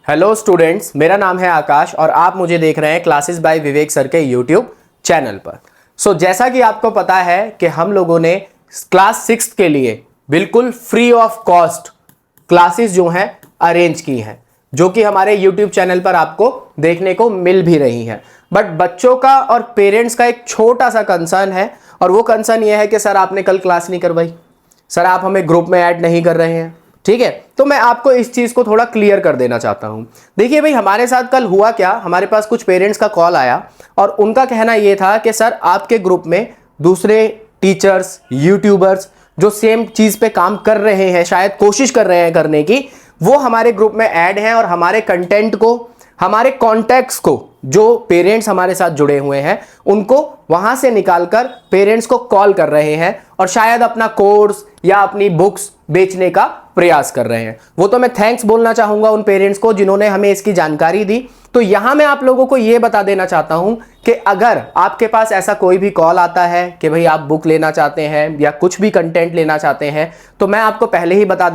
Hello students, मेरा नाम है आकाश और आप मुझे देख रहे हैं क्लासेस बाय विवेक सर के यूट्यूब चैनल पर। जैसा कि आपको पता है कि हम लोगों ने क्लास 6 के लिए बिल्कुल फ्री ऑफ कॉस्ट क्लासेस जो हैं अरेंज की हैं, जो कि हमारे यूट्यूब चैनल पर आपको देखने को मिल भी रही हैं। बट बच्चों का और पेरेंट्स का एक छोटा सा कंसर्न है, और वो कंसर्न ये है कि सर आपने कल क्लास नहीं करवाई, सर आप हमें ग्रुप में ऐड नहीं कर रहे हैं। ठीक है, तो मैं आपको इस चीज को थोड़ा क्लियर कर देना चाहता हूं। देखिए भाई, हमारे साथ कल हुआ क्या, हमारे पास कुछ पेरेंट्स का कॉल आया और उनका कहना यह था कि सर आपके ग्रुप में दूसरे टीचर्स, यूट्यूबर्स जो सेम चीज पे काम कर रहे हैं, शायद कोशिश कर रहे हैं करने की, वो हमारे ग्रुप में ऐड हैं और हमारे कंटेंट को, हमारे कॉन्टैक्ट्स को, जो पेरेंट्स हमारे साथ जुड़े हुए हैं उनको वहां से निकालकर पेरेंट्स को कॉल कर रहे हैं और शायद अपना कोर्स या अपनी बुक्स बेचने का प्रयास कर रहे हैं। वो तो मैं थैंक्स बोलना चाहूंगा उन पेरेंट्स को जिन्होंने हमें इसकी जानकारी दी। तो यहां मैं आप लोगों को यह बता देना चाहता हूं कि अगर आपके पास ऐसा कोई भी कॉल आता है कि भाई आप बुक लेना चाहते हैं या कुछ भी कंटेंट लेना चाहते हैं, तो मैं आपको पहले ही बता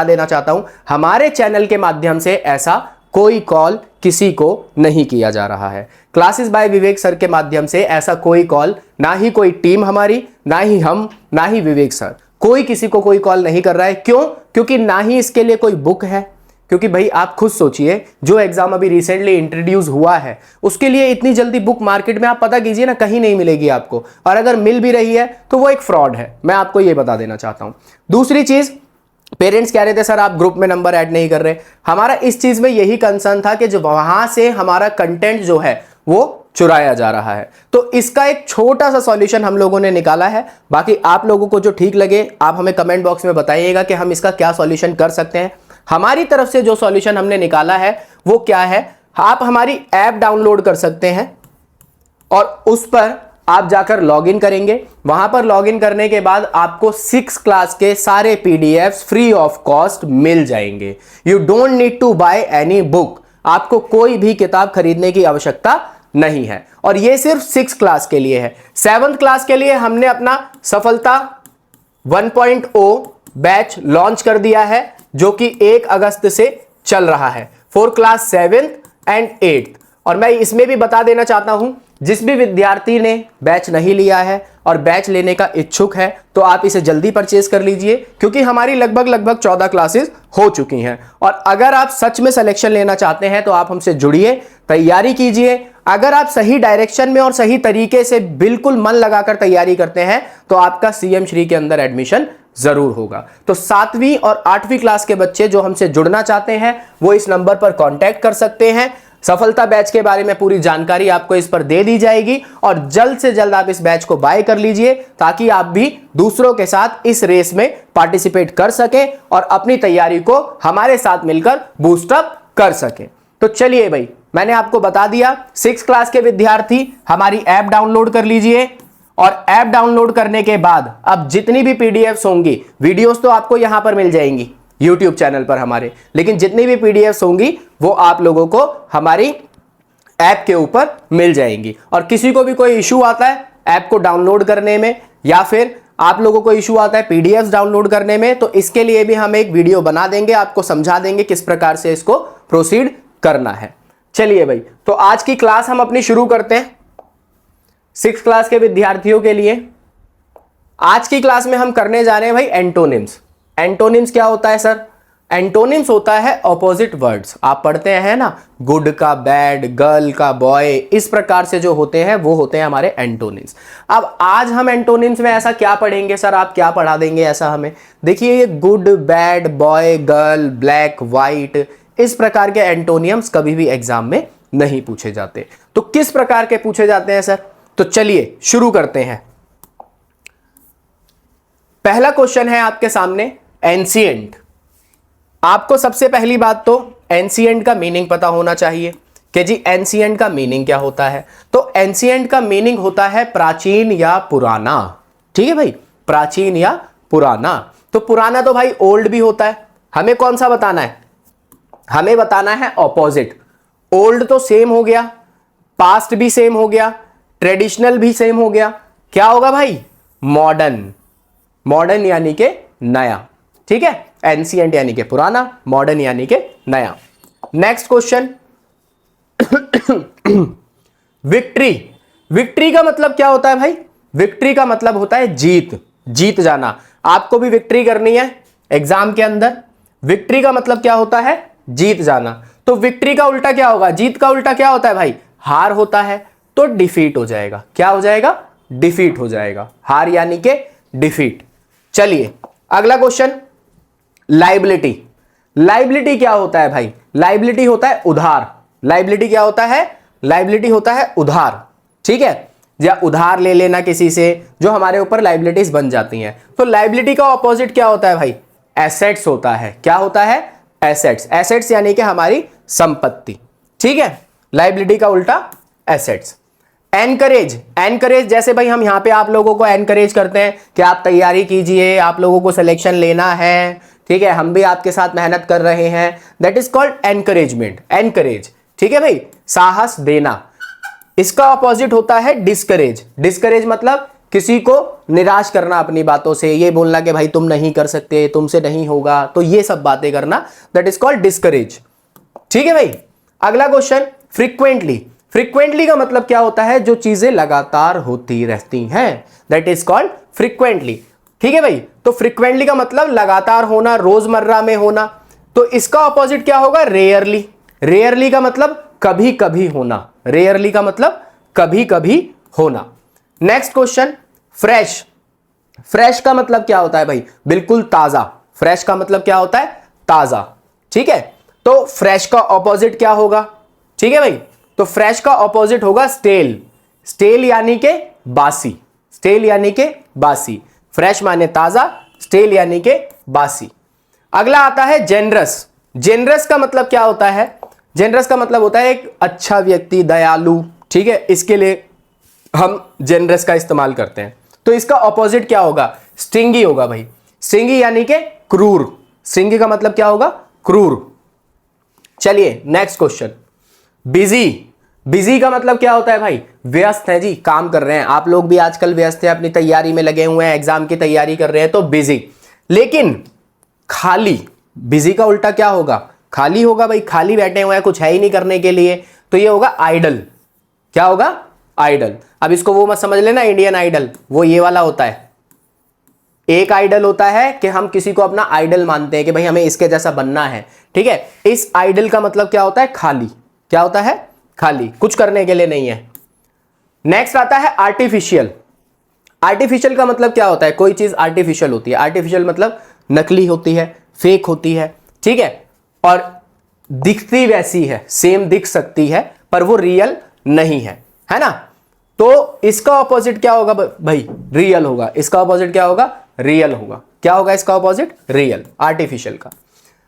देना चाहता हूं, हमारे चैनल के माध्यम से ऐसा कोई कॉल किसी को नहीं किया जा रहा है। क्लासेस बाय विवेक सर के माध्यम से ऐसा कोई कॉल, ना ही कोई टीम हमारी, ना ही हम, ना ही विवेक सर, कोई किसी को कोई कॉल नहीं कर रहा है। क्यों? क्योंकि ना ही इसके लिए कोई बुक है। क्योंकि भाई आप खुद सोचिए, जो एग्जाम अभी रिसेंटली इंट्रोड्यूस हुआ है उसके लिए इतनी जल्दी बुक मार्केट में आप पता कीजिए ना, कहीं नहीं मिलेगी आपको, और अगर मिल भी रही है तो वो एक फ्रॉड है। मैं आपको ये बता देना चाहता हूं। दूसरी चीज, पेरेंट्स कह रहे थे सर आप ग्रुप में नंबर ऐड नहीं कर रहे। हमारा इस चीज में यही कंसर्न था कि जो वहां से हमारा कंटेंट जो है वो चुराया जा रहा है। तो इसका एक छोटा सा सॉल्यूशन हम लोगों ने निकाला है। बाकी आप लोगों को जो ठीक लगे आप हमें कमेंट बॉक्स में बताइएगा कि हम इसका क्या सॉल्यूशन कर सकते हैं। हमारी तरफ से जो सॉल्यूशन हमने निकाला है वो क्या है, आप हमारी ऐप डाउनलोड कर सकते हैं और उस पर आप जाकर लॉगिन करेंगे। वहां पर लॉगिन करने के बाद आपको 6 क्लास के सारे पीडीएफ्स फ्री ऑफ कॉस्ट मिल जाएंगे। You don't need to buy any book, आपको कोई भी किताब खरीदने की आवश्यकता नहीं है। और ये सिर्फ 6 क्लास के लिए है। 7th क्लास के लिए हमने अपना सफलता 1.0 बैच लॉन्च कर दिया है, जो कि 1 अगस्त से चल रहा है for class 7th and 8th। और मैं इसमें भी बता देना चाहता हूं, जिस भी विद्यार्थी ने बैच नहीं लिया है और बैच लेने का इच्छुक है तो आप इसे जल्दी परचेज कर लीजिए, क्योंकि हमारी लगभग 14 क्लासेस हो चुकी हैं। और अगर आप सच में सिलेक्शन लेना चाहते हैं तो आप हमसे जुड़िए, तैयारी कीजिए। अगर आप सही डायरेक्शन में और सही तरीके से बिल्कुल मन लगाकर तैयारी करते हैं तो आपका सीएम श्री के अंदर एडमिशन जरूर होगा। तो 7वीं और 8वीं क्लास के बच्चे जो हमसे जुड़ना चाहते हैं वो इस नंबर पर कांटेक्ट कर सकते हैं। सफलता बैच के बारे में पूरी जानकारी आपको इस पर दे दी जाएगी और जल्द से जल्द आप इस बैच को बाय कर लीजिए, ताकि आप भी दूसरों के साथ इस रेस में पार्टिसिपेट कर सकें और अपनी तैयारी को हमारे साथ मिलकर बूस्टअप कर सकें। तो चलिए भाई, मैंने आपको बता दिया, 6 क्लास के विद्यार्थी हमारी ऐप डाउनलोड कर लीजिए। और ऐप डाउनलोड करने के बाद अब जितनी भी पीडीएफ्स होंगी, वीडियोस तो आपको यहां पर मिल जाएंगी यूट्यूब चैनल पर हमारे, लेकिन जितनी भी पीडीएफ्स होंगी वो आप लोगों को हमारी ऐप के ऊपर मिल जाएंगी। और किसी को भी कोई इशू आता है ऐप को डाउनलोड करने में, या फिर आप लोगों को इशू आता है पीडीएफ्स डाउनलोड करने में, तो इसके लिए भी हम एक वीडियो बना देंगे, आपको समझा देंगे किस प्रकार से इसको प्रोसीड करना है। चलिए भाई, तो आज की क्लास हम अपनी शुरू करते हैं 6 क्लास के विद्यार्थियों के लिए। आज की क्लास में हम करने जा रहे हैं भाई एंटोनिम्स। एंटोनिम्स क्या होता है सर? एंटोनिम्स होता है ऑपोजिट वर्ड्स। आप पढ़ते हैं ना, गुड का बैड, गर्ल का बॉय, इस प्रकार से जो होते हैं वो होते हैं हमारे एंटोनिम्स। अब आज हम एंटोनिम्स में ऐसा क्या पढ़ेंगे सर, आप क्या पढ़ा देंगे ऐसा हमें? देखिए, ये good, bad, boy, girl, black, white, इस प्रकार के एंटोनियम्स कभी भी एग्जाम में नहीं पूछे जाते। तो किस प्रकार के पूछे जाते हैं सर? तो चलिए शुरू करते हैं। पहला क्वेश्चन है आपके सामने, एंशिएंट। आपको सबसे पहली बात तो एंशिएंट का मीनिंग पता होना चाहिए कि जी एंशिएंट का मीनिंग क्या होता है। तो एंशिएंट का मीनिंग होता है प्राचीन या पुराना। ठीक है भाई, प्राचीन या पुराना। तो पुराना तो भाई ओल्ड भी होता है। हमें कौन सा बताना है? हमें बताना है ऑपोजिट। ओल्ड तो सेम हो गया, पास्ट भी सेम हो गया, ट्रेडिशनल भी सेम हो गया, क्या होगा भाई? मॉडर्न। मॉडर्न यानी कि नया। ठीक है, एंशिएंट यानी कि पुराना, मॉडर्न यानी कि नया। Next question, victory. विक्ट्री का मतलब क्या होता है भाई? विक्ट्री का मतलब होता है जीत, जीत जाना। आपको भी विक्ट्री करनी है एग्जाम के अंदर। विक्ट्री का मतलब क्या होता है? जीत जाना। तो विक्ट्री का उल्टा क्या होगा? जीत का उल्टा क्या होता है भाई? हार होता है। तो डिफीट हो जाएगा। क्या हो जाएगा? डिफीट हो जाएगा। हार यानी के डिफीट। चलिए अगला क्वेश्चन, लाइबिलिटी। लाइबिलिटी क्या होता है भाई? लाइबिलिटी होता है उधार। लाइबिलिटी क्या होता है? लाइबिलिटी होता है उधार। ठीक है, या उधार ले लेना किसी से, जो हमारे ऊपर लाइबिलिटीज बन जाती हैं। तो लाइबिलिटी का ऑपोजिट क्या होता है भाई? एसेट्स होता है। क्या होता है? एसेट्स। एसेट्स यानी कि हमारी संपत्ति। ठीक है, लाइबिलिटी का उल्टा एसेट्स। एनकरेज। एनकरेज जैसे भाई हम यहां पे आप लोगों को एनकरेज करते हैं कि आप तैयारी कीजिए, आप लोगों को सिलेक्शन लेना है, ठीक है, हम भी आपके साथ मेहनत कर रहे हैं, that is called encouragement. Encourage, ठीक है भाई, साहस देना। इसका ऑपोजिट होता है डिस्करेज। डिस्करेज मतलब किसी को निराश करना अपनी बातों से, ये बोलना कि भाई तुम नहीं कर सकते, तुमसे नहीं होगा, तो ये सब बातें करना, दैट इज कॉल्ड डिस्करेज। ठीक है भाई। अगला क्वेश्चन, फ्रीक्वेंटली। फ्रीक्वेंटली का मतलब क्या होता है? जो चीजें लगातार होती रहती हैं, दैट इज कॉल्ड फ्रीक्वेंटली। ठीक है भाई। तो फ्रीक्वेंटली का मतलब लगातार होना, रोजमर्रा में होना। तो इसका ऑपोजिट क्या होगा? रेयरली। रेयरली का मतलब कभी कभी होना। रेयरली का मतलब कभी कभी होना। Next question, fresh. फ्रेश का मतलब क्या होता है भाई? बिल्कुल ताजा। फ्रेश का मतलब क्या होता है? ताजा। ठीक है, तो फ्रेश का ऑपोजिट क्या होगा? ठीक है भाई, तो फ्रेश का ऑपोजिट होगा स्टेल। स्टेल यानी के बासी। स्टेल यानी के बासी। फ्रेश माने ताजा, स्टेल यानी के बासी। अगला आता है जेनरस। जेनरस का मतलब क्या होता है? जेनरस का मतलब होता है एक अच्छा व्यक्ति, दयालु। ठीक है, इसके लिए हम जेनरस का इस्तेमाल करते हैं। तो इसका ऑपोजिट क्या होगा? स्टिंगी होगा भाई। स्टिंगी यानी के क्रूर। स्टिंगी का मतलब क्या होगा? क्रूर। चलिए नेक्स्ट क्वेश्चन, बिजी। बिजी का मतलब क्या होता है भाई? व्यस्त है जी, काम कर रहे हैं। आप लोग भी आजकल व्यस्त हैं, अपनी तैयारी में लगे हुए हैं, एग्जाम की तैयारी कर रहे हैं, तो बिजी। लेकिन खाली, बिजी का उल्टा क्या होगा? खाली होगा भाई। खाली बैठे हुए हैं, कुछ है ही नहीं करने के लिए, तो ये होगा आइडल। क्या होगा? आइडल। अब इसको वो मत समझ लेना इंडियन आइडल, वो ये वाला होता है। एक आइडल होता है कि हम किसी को अपना आइडल मानते हैं कि भाई हमें इसके जैसा बनना है। ठीक है, इस आइडल का मतलब क्या होता है? खाली। क्या होता है? खाली, कुछ करने के लिए नहीं है। नेक्स्ट आता है आर्टिफिशियल। आर्टिफिशियल का मतलब क्या होता है? कोई चीज आर्टिफिशियल होती है। आर्टिफिशियल मतलब नकली होती है, फेक होती है। ठीक है, और दिखती वैसी है, सेम दिख सकती है, पर वो रियल नहीं है ना? तो इसका ऑपोजिट क्या होगा भाई? रियल होगा। इसका ऑपोजिट क्या होगा? रियल होगा। क्या होगा इसका ऑपोजिट? रियल, आर्टिफिशियल का।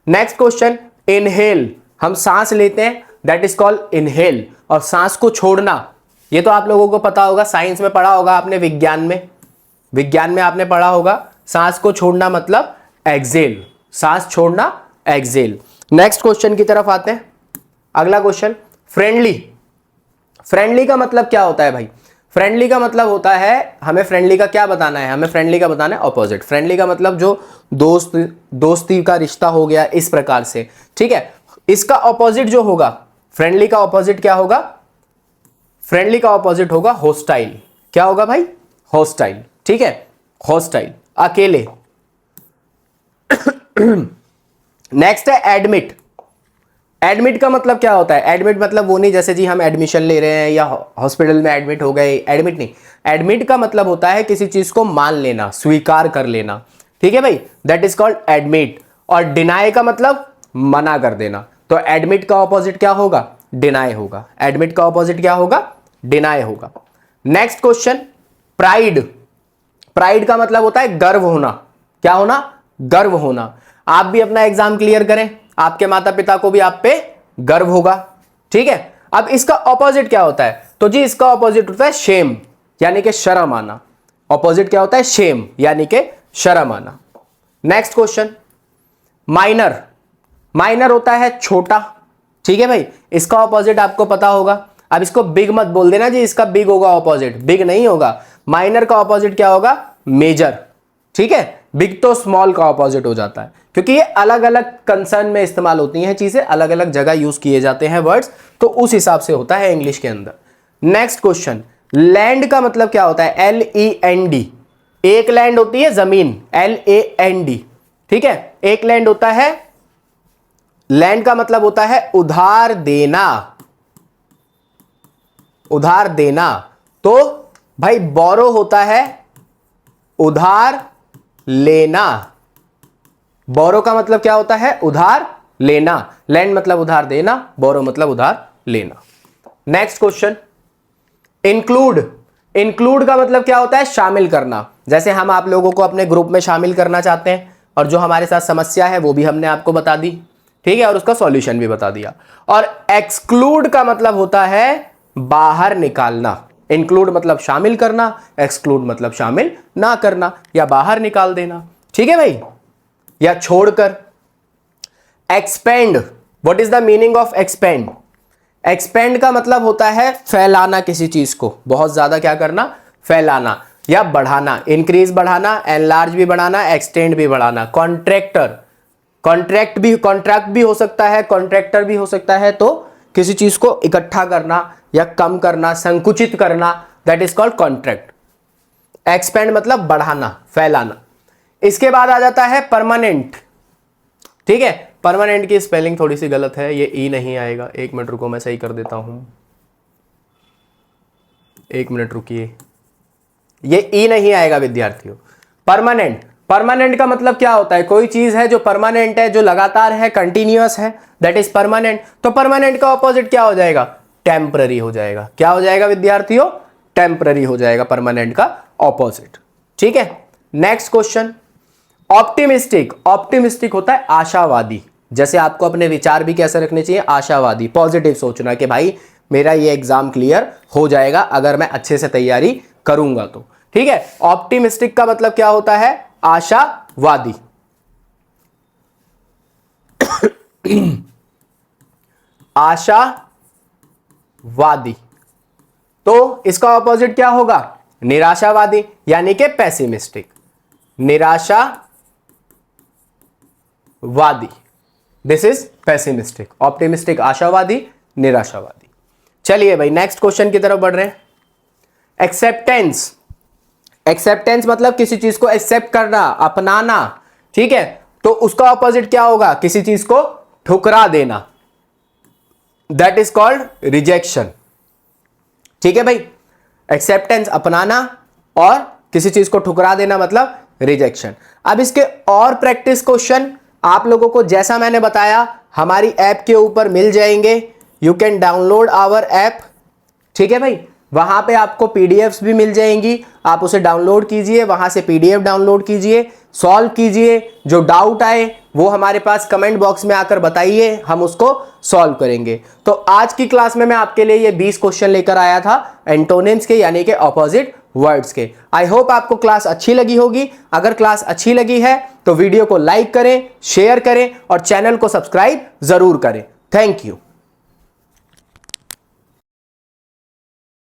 Next question, inhale. हम सांस लेते हैं, दैट इज कॉल्ड इनहेल। और सांस को छोड़ना, ये तो आप लोगों को पता होगा, साइंस में पढ़ा होगा आपने, विज्ञान में। विज्ञान में आपने पढ़ा होगा, सांस को छोड़ना मतलब एक्सेल। सांस छोड़ना, एक्सेल। नेक्स्ट क्वेश्चन की तरफ आते हैं। अगला क्वेश्चन, फ्रेंडली। फ्रेंडली का मतलब क्या होता है भाई? फ्रेंडली का मतलब होता है, हमें फ्रेंडली का क्या बताना है? हमें फ्रेंडली का बताना है ऑपोजिट। फ्रेंडली का मतलब जो दोस्ती का रिश्ता हो गया, इस प्रकार से। ठीक है, इसका ऑपोजिट जो होगा, फ्रेंडली का ऑपोजिट क्या होगा? फ्रेंडली का ऑपोजिट होगा होस्टाइल। क्या होगा भाई? होस्टाइल। ठीक है, होस्टाइल, अकेले। नेक्स्ट है एडमिट। एडमिट का मतलब क्या होता है? एडमिट मतलब वो नहीं जैसे जी हम एडमिशन ले रहे हैं या हॉस्पिटल में एडमिट हो गए, एडमिट नहीं। एडमिट का मतलब होता है किसी चीज को मान लेना, स्वीकार कर लेना। ठीक है भाई, दैट इज कॉल्ड एडमिट। और डिनाई का मतलब मना कर देना। तो एडमिट का ऑपोजिट क्या होगा? डिनाई होगा। एडमिट का ऑपोजिट क्या होगा? डिनाई होगा। Next question, pride. प्राइड का मतलब होता है गर्व होना। क्या होना? गर्व होना। आप भी अपना एग्जाम क्लियर करें, आपके माता पिता को भी आप पे गर्व होगा। ठीक है, अब इसका ऑपोजिट क्या होता है? तो जी इसका ऑपोजिट होता है शेम, यानी कि शर्म आना। ऑपोजिट क्या होता है? शेम, यानी कि शर्म आना। Next question, minor. माइनर होता है छोटा। ठीक है भाई, इसका ऑपोजिट आपको पता होगा। अब इसको बिग मत बोल देना जी, इसका बिग होगा ऑपोजिट, बिग नहीं होगा। माइनर का ऑपोजिट क्या होगा? मेजर। ठीक है, बिग तो स्मॉल का ऑपोजिट हो जाता है, क्योंकि ये अलग अलग कंसर्न में इस्तेमाल होती हैं चीजें, अलग अलग जगह यूज किए जाते हैं वर्ड्स, तो उस हिसाब से होता है इंग्लिश के अंदर। नेक्स्ट क्वेश्चन, लैंड का मतलब क्या होता है? LEND। एक लैंड होती है जमीन, LAND, ठीक है। एक लैंड होता है, लैंड का मतलब होता है उधार देना, उधार देना। तो भाई बोरो होता है उधार लेना। बोरो का मतलब क्या होता है? उधार लेना। लैंड मतलब उधार देना, बोरो मतलब उधार लेना। Next question, include. इंक्लूड का मतलब क्या होता है? शामिल करना। जैसे हम आप लोगों को अपने ग्रुप में शामिल करना चाहते हैं, और जो हमारे साथ समस्या है वो भी हमने आपको बता दी, ठीक है, और उसका सॉल्यूशन भी बता दिया। और एक्सक्लूड का मतलब होता है बाहर निकालना। इंक्लूड मतलब शामिल करना, एक्सक्लूड मतलब शामिल ना करना या बाहर निकाल देना, ठीक है भाई, या छोड़कर। Expand, what is the meaning of expand? Expand का मतलब होता है फैलाना किसी चीज को, बहुत ज्यादा क्या करना? फैलाना या बढ़ाना। इंक्रीज बढ़ाना, एनलार्ज भी बढ़ाना, एक्सटेंड भी बढ़ाना। कॉन्ट्रैक्टर, कॉन्ट्रैक्ट भी हो सकता है, कॉन्ट्रैक्टर भी हो सकता है। तो किसी चीज को इकट्ठा करना या कम करना, संकुचित करना, that is called contract. Expand मतलब बढ़ाना, फैलाना। इसके बाद आ जाता है परमानेंट, ठीक है। परमानेंट की स्पेलिंग थोड़ी सी गलत है, ये ई नहीं आएगा। एक मिनट रुको, मैं सही कर देता हूं, एक मिनट रुकिए, ये ई नहीं आएगा विद्यार्थियों। परमानेंट, परमानेंट का मतलब क्या होता है? कोई चीज है जो परमानेंट है, जो लगातार है, कंटिन्यूअस है, दैट इज परमानेंट। तो परमानेंट का ऑपोजिट क्या हो जाएगा? टेम्पररी हो जाएगा। क्या हो जाएगा विद्यार्थियों? टेम्पररी हो जाएगा परमानेंट का ऑपोजिट, ठीक है। Next question, optimistic. ऑप्टिमिस्टिक होता है आशावादी। जैसे आपको अपने विचार भी कैसे रखने चाहिए? आशावादी, पॉजिटिव सोचना कि भाई मेरा ये एग्जाम क्लियर हो जाएगा अगर मैं अच्छे से तैयारी करूंगा तो, ठीक है। ऑप्टिमिस्टिक का मतलब क्या होता है? आशावादी। आशावादी। तो इसका ऑपोजिट क्या होगा? निराशावादी, यानी कि पेसिमिस्टिक। निराशावादी, दिस इज पेसिमिस्टिक। ऑप्टिमिस्टिक आशावादी, निराशावादी। चलिए भाई नेक्स्ट क्वेश्चन की तरफ बढ़ रहे हैं। एक्सेप्टेंस। एक्सेप्टेंस मतलब किसी चीज को एक्सेप्ट करना, अपनाना, ठीक है। तो उसका ऑपोजिट क्या होगा? किसी चीज को ठुकरा देना, दैट इज कॉल्ड रिजेक्शन, ठीक है भाई। एक्सेप्टेंस अपनाना और किसी चीज को ठुकरा देना मतलब रिजेक्शन। अब इसके और प्रैक्टिस क्वेश्चन आप लोगों को जैसा मैंने बताया हमारी ऐप के ऊपर मिल जाएंगे। You can download our app, ठीक है भाई। वहां पे आपको पीडीएफ्स भी मिल जाएंगी, आप उसे डाउनलोड कीजिए, वहां से पीडीएफ डाउनलोड कीजिए, सॉल्व कीजिए। जो डाउट आए वो हमारे पास कमेंट बॉक्स में आकर बताइए, हम उसको सॉल्व करेंगे। तो आज की क्लास में मैं आपके लिए ये 20 क्वेश्चन लेकर आया था एंटोनिम्स के, यानी कि ऑपोजिट वर्ड्स के। आई होप आपको क्लास अच्छी लगी होगी। अगर क्लास अच्छी लगी है तो वीडियो को लाइक करें, शेयर करें और चैनल को सब्सक्राइब जरूर करें। Thank you.